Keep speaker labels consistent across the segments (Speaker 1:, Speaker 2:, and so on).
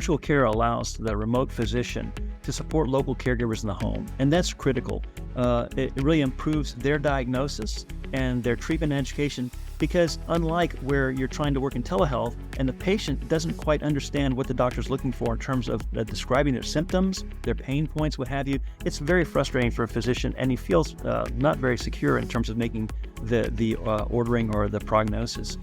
Speaker 1: virtual care allows the remote physician to support local caregivers in the home, and that's critical. It really improves their diagnosis and their treatment and education, because unlike where you're trying to work in telehealth and the patient doesn't quite understand what the doctor's looking for in terms of describing their symptoms, their pain points, what have you, it's very frustrating for a physician, and he feels not very secure in terms of making the ordering or the prognosis.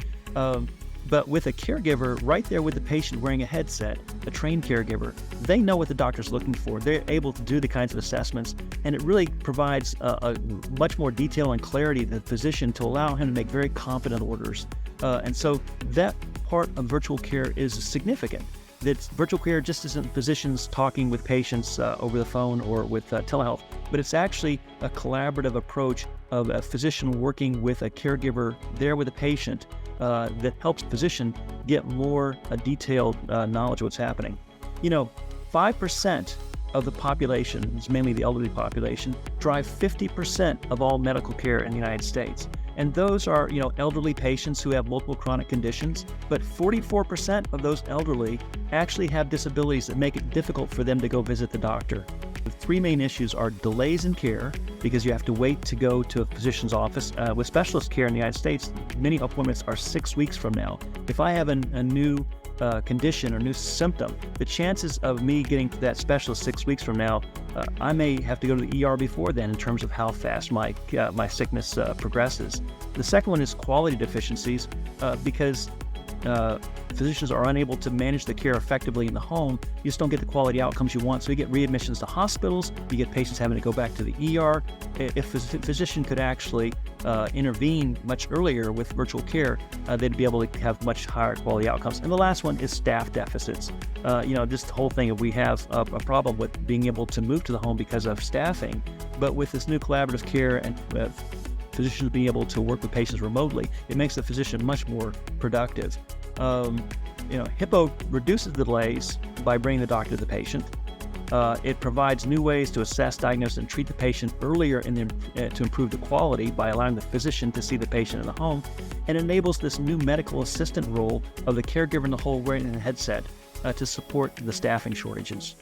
Speaker 1: But with a caregiver right there with the patient wearing a headset, a trained caregiver, they know what the doctor's looking for. They're able to do the kinds of assessments, and it really provides a much more detail and clarity to the physician to allow him to make very confident orders. And so that part of virtual care is significant. That virtual care just isn't physicians talking with patients over the phone or with telehealth, but it's actually a collaborative approach of a physician working with a caregiver there with a patient that helps the physician get more detailed knowledge of what's happening. 5% of the population, it's mainly the elderly population, drive 50% of all medical care in the United States. And those are, elderly patients who have multiple chronic conditions, but 44% of those elderly actually have disabilities that make it difficult for them to go visit the doctor. The three main issues are delays in care, because you have to wait to go to a physician's office. With specialist care in the United States, many appointments are 6 weeks from now. If I have a new condition or new symptom, the chances of me getting to that specialist 6 weeks from now, I may have to go to the ER before then in terms of how fast my sickness progresses. The second one is quality deficiencies, because physicians are unable to manage the care effectively in the home. You just don't get the quality outcomes you want. So you get readmissions to hospitals, you get patients having to go back to the ER. If a physician could actually intervene much earlier with virtual care, they'd be able to have much higher quality outcomes. And the last one is staff deficits. Just the whole thing of we have a problem with being able to move to the home because of staffing. But with this new collaborative care and physicians being able to work with patients remotely, it makes the physician much more productive. Hippo reduces the delays by bringing the doctor to the patient. It provides new ways to assess, diagnose, and treat the patient earlier to improve the quality by allowing the physician to see the patient in the home, and enables this new medical assistant role of the caregiver in the home wearing a headset to support the staffing shortages.